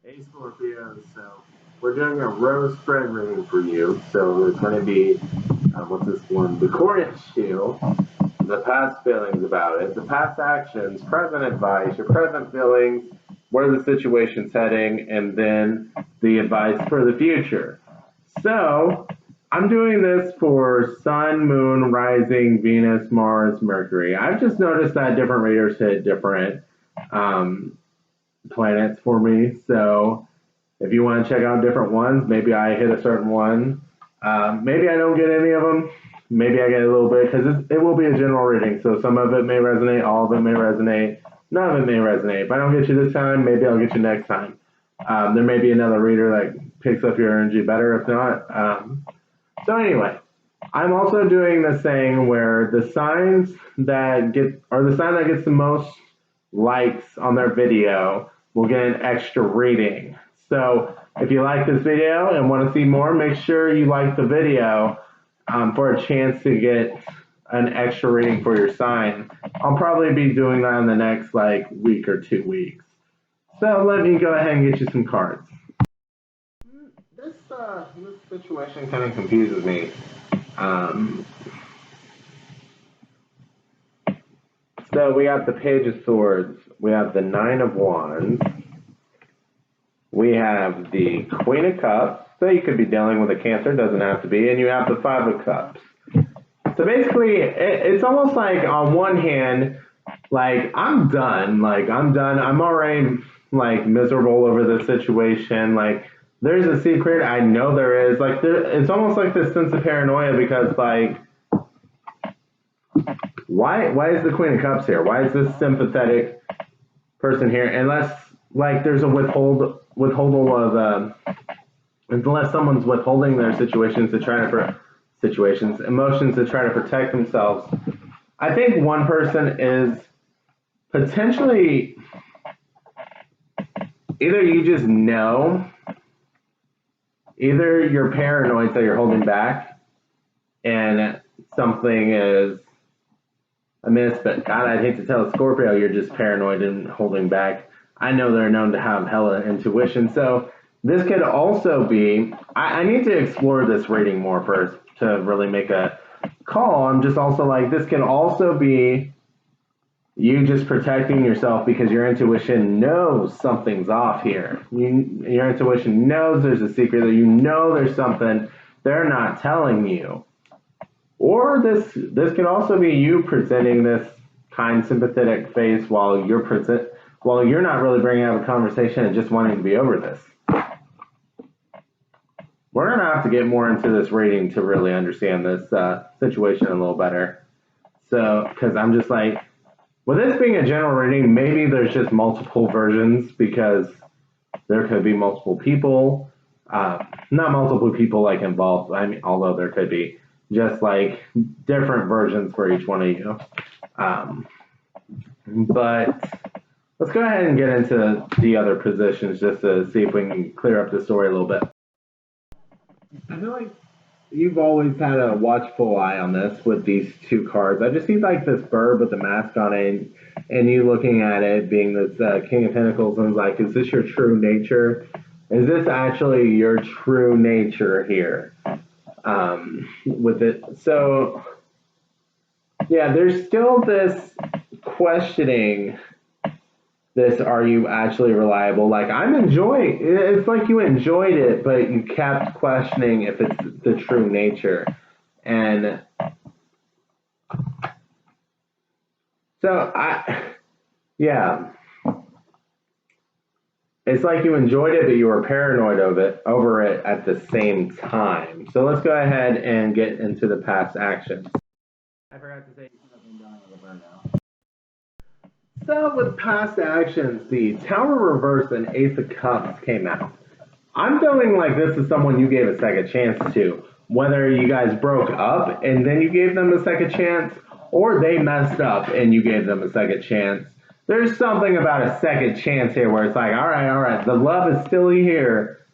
Hey Scorpio, so we're doing a rose spread reading for you. So it's going to be, what's this one? The core issue, the past feelings about it, the past actions, present advice, your present feelings, where the situation's heading, and then the advice for the future. So I'm doing this for Sun, Moon, Rising, Venus, Mars, Mercury. I've just noticed that different readers hit different um, planets for me. So if you want to check out different ones, maybe I hit a certain one. Maybe I don't get any of them. Maybe I get a little bit because it will be a general reading. So some of it may resonate, all of it may resonate, none of it may resonate. If I don't get you this time, maybe I'll get you next time. There may be another reader that picks up your energy better. If not, so anyway, I'm also doing this thing where the signs that get, or the sign that gets the most likes on their video will get an extra reading. So if you like this video and want to see more, make sure you like the video for a chance to get an extra reading for your sign. I'll probably be doing that in the next week or 2 weeks. So let me go ahead and get you some cards. This situation kind of confuses me. So we have the Page of Swords, we have the Nine of Wands, we have the Queen of Cups, so you could be dealing with a Cancer, doesn't have to be, and you have the Five of Cups. So basically, it's almost like on one hand, I'm done, I'm already miserable over this situation, there's a secret, I know there is, it's almost like this sense of paranoia because why is the Queen of Cups here? Why is this sympathetic person here? Unless there's a withholdal of unless someone's withholding their situations to try to emotions to try to protect themselves. I think one person is potentially either you just know, either you're paranoid that you're holding back, and something is amiss, but God, I'd hate to tell Scorpio you're just paranoid and holding back. I know they're known to have hella intuition, so this could also be, I need to explore this reading more first to really make a call. I'm just also this can also be you just protecting yourself because your intuition knows something's off here. Your intuition knows there's a secret, that there's something they're not telling you. Or this can also be you presenting this kind, sympathetic face while you're not really bringing up a conversation and just wanting to be over this. We're gonna have to get more into this reading to really understand this situation a little better. So, because I'm just with this being a general reading, maybe there's just multiple versions because there could be multiple people, not multiple people involved. I mean, although there could be. Just different versions for each one of you. But let's go ahead and get into the other positions just to see if we can clear up the story a little bit. I feel like you've always had a watchful eye on this with these two cards. I just see this bird with the mask on it, and you looking at it being this King of Pentacles, and is this your true nature? Is this actually your true nature here? With it. So, yeah, there's still this questioning this, are you actually reliable? I'm enjoying, it's like you enjoyed it, but you kept questioning if it's the true nature. And so, yeah. It's like you enjoyed it, but you were paranoid over it at the same time. So let's go ahead and get into the past actions. I forgot to say something down over now. So with past actions, the Tower Reverse and Ace of Cups came out. I'm feeling like this is someone you gave a second chance to. Whether you guys broke up and then you gave them a second chance, or they messed up and you gave them a second chance. There's something about a second chance here where it's all right, the love is still here,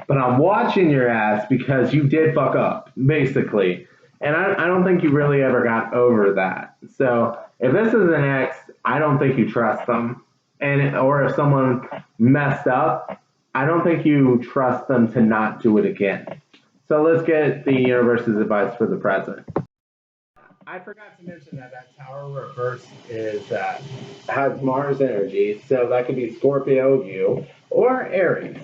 but I'm watching your ass because you did fuck up, basically. And I don't think you really ever got over that. So if this is an ex, I don't think you trust them. Or if someone messed up, I don't think you trust them to not do it again. So let's get the universe's advice for the present. I forgot to mention that tower reverse is has Mars energy, so that could be Scorpio, you, or Aries.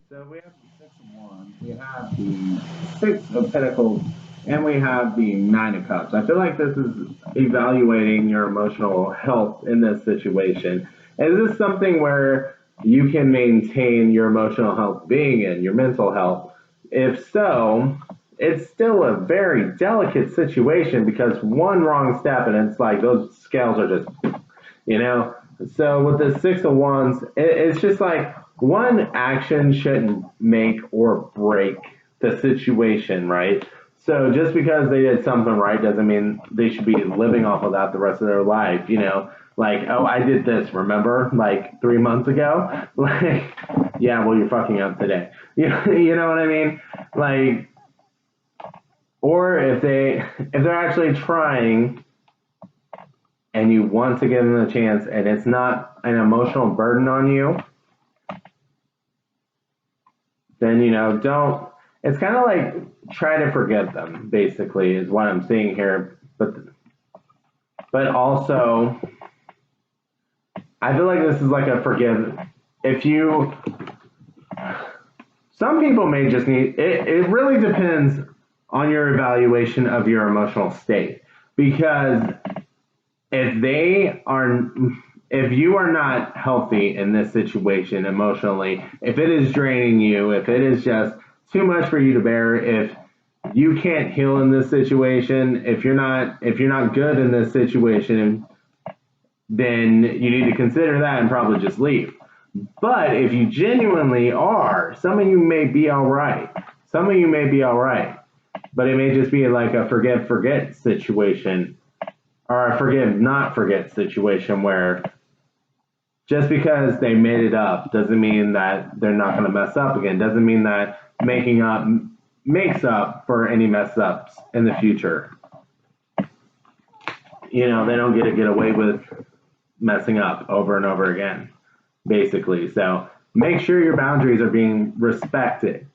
So we have the Six of Wands, we have the Six of Pentacles, and we have the Nine of Cups. I feel like this is evaluating your emotional health in this situation. Is this something where you can maintain your emotional health being in, your mental health? If so, it's still a very delicate situation because one wrong step and it's like those scales are just, you know? So with the Six of Wands, it's just like one action shouldn't make or break the situation, right? So just because they did something right doesn't mean they should be living off of that the rest of their life, you know? Like, oh, I did this, remember? Like 3 months ago? Like, yeah, well, you're fucking up today. You know what I mean? Like, or if they're actually trying and you want to give them a chance and it's not an emotional burden on you, then don't. It's kind of like try to forgive them. Basically, is what I'm seeing here. But also, I feel like this is like a forgive. If you, some people may just need. It really depends on your evaluation of your emotional state because if they are if you are not healthy in this situation emotionally, if it is draining you, if it is just too much for you to bear, if you can't heal in this situation, if you're not good in this situation, then you need to consider that and probably just leave. But if you genuinely are, some of you may be all right. Some of you may be all right, but it may just be like a forgive forget situation or a forgive not forget situation where just because they made it up doesn't mean that they're not going to mess up again. Doesn't mean that making up makes up for any mess ups in the future. They don't get to get away with messing up over and over again, basically. So make sure your boundaries are being respected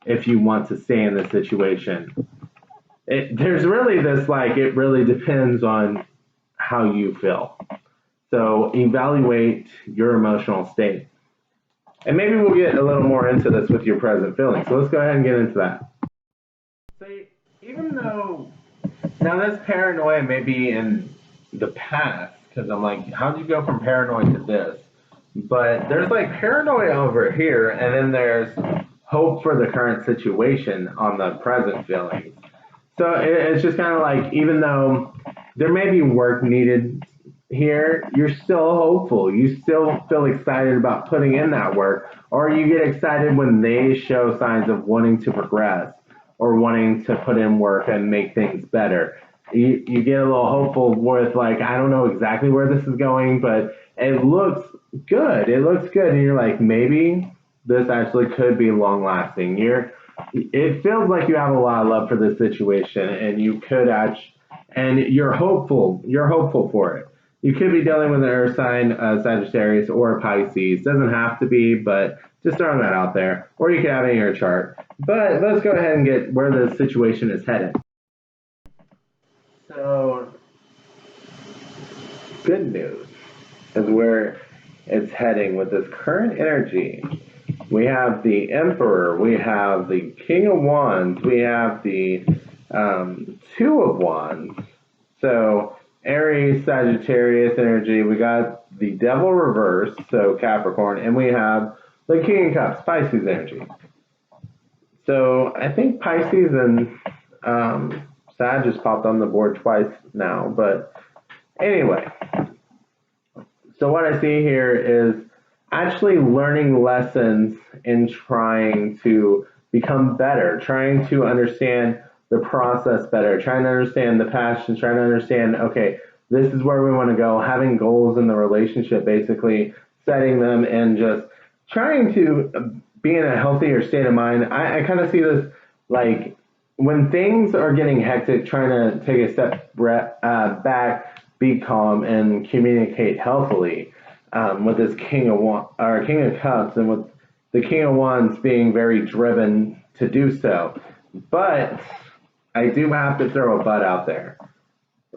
if you want to stay in this situation. There's really this, like, it really depends on how you feel. So evaluate your emotional state. And maybe we'll get a little more into this with your present feelings. So let's go ahead and get into that. So even though now this paranoia may be in the past, because I'm like, how'd you go from paranoid to this? But there's like paranoia over here, and then there's hope for the current situation on the present feelings. So it's just kind of like, even though there may be work needed here, you're still hopeful. You still feel excited about putting in that work, or you get excited when they show signs of wanting to progress or wanting to put in work and make things better. You get a little hopeful with, like, I don't know exactly where this is going, but it looks good. It looks good, and you're like, maybe this actually could be long lasting. It feels like you have a lot of love for this situation, and you could actually, and you're hopeful. You're hopeful for it. You could be dealing with an earth sign, Sagittarius or Pisces. Doesn't have to be, but just throwing that out there. Or you could have it in your chart. But let's go ahead and get where the situation is headed. So, good news is where it's heading with this current energy. We have the Emperor, we have the King of Wands, we have the Two of Wands. So Aries, Sagittarius energy, we got the Devil reverse, so Capricorn, and we have the King of Cups, Pisces energy. So I think Pisces and Sag just popped on the board twice now, but anyway. So what I see here is actually learning lessons and trying to become better, trying to understand the process better, trying to understand the passion, trying to understand, okay, this is where we want to go, having goals in the relationship, basically setting them and just trying to be in a healthier state of mind. I kind of see this like when things are getting hectic, trying to take a step back, be calm, and communicate healthily. with this King of Cups, and with the King of Wands being very driven to do so. But I do have to throw a but out there.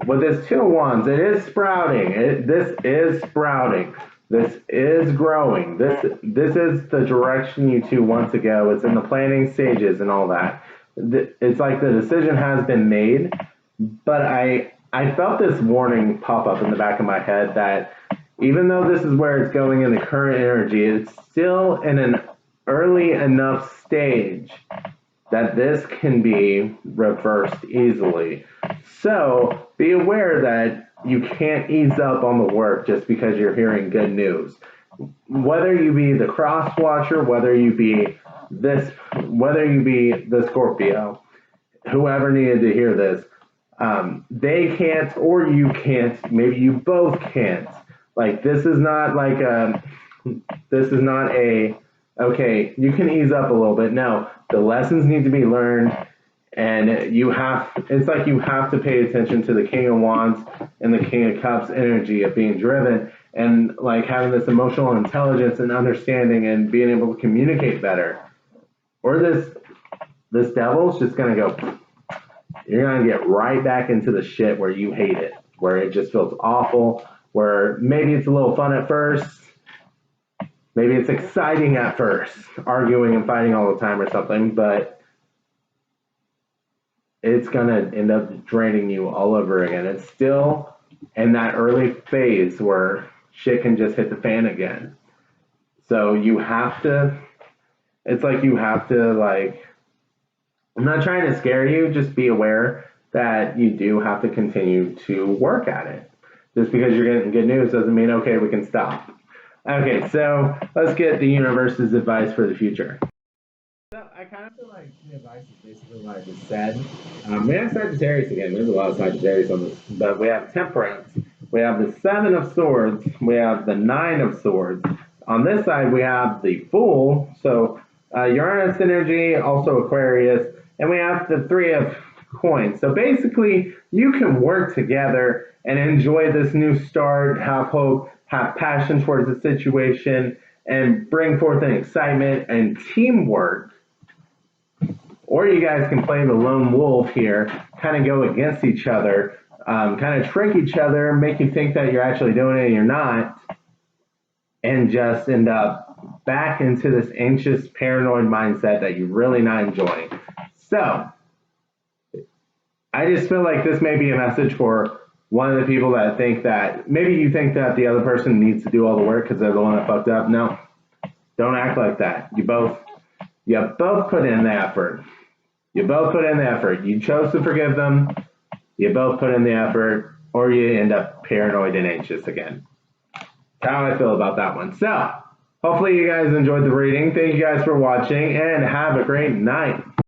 With this Two of Wands, it is sprouting. This is sprouting. This is growing. This is the direction you two want to go. It's in the planning stages and all that. It's like the decision has been made, but I felt this warning pop up in the back of my head that even though this is where it's going in the current energy, it's still in an early enough stage that this can be reversed easily. So be aware that you can't ease up on the work just because you're hearing good news. Whether you be the cross watcher, whether you be the Scorpio, whoever needed to hear this, they can't or you can't. Maybe you both can't. Like this is not a okay, you can ease up a little bit. No, the lessons need to be learned, and it's like you have to pay attention to the King of Wands and the King of Cups energy of being driven and like having this emotional intelligence and understanding and being able to communicate better. Or this devil's just gonna go, you're gonna get right back into the shit where you hate it, where it just feels awful, where maybe it's a little fun at first, maybe it's exciting at first, arguing and fighting all the time or something, but it's going to end up draining you all over again. It's still in that early phase where shit can just hit the fan again. So it's like you have to, like, I'm not trying to scare you, just be aware that you do have to continue to work at it. Just because you're getting good news doesn't mean, okay, we can stop. Okay, so let's get the universe's advice for the future. So I kind of feel like the advice is basically what I just said. We have Sagittarius again. There's a lot of Sagittarius on this, but we have Temperance. We have the Seven of Swords. We have the Nine of Swords. On this side, we have the Fool. So Uranus energy, also Aquarius, and we have the Three of Coins. So basically, you can work together and enjoy this new start, have hope, have passion towards the situation, and bring forth an excitement and teamwork. Or you guys can play the lone wolf here, kind of go against each other, kind of trick each other, make you think that you're actually doing it and you're not, and just end up back into this anxious, paranoid mindset that you're really not enjoying. So, I just feel like this may be a message for one of the people that think that maybe you think that the other person needs to do all the work because they're the one that fucked up. No, don't act like that. You both put in the effort. You both put in the effort. You chose to forgive them. You both put in the effort, or you end up paranoid and anxious again. That's how I feel about that one. So, hopefully you guys enjoyed the reading. Thank you guys for watching, and have a great night.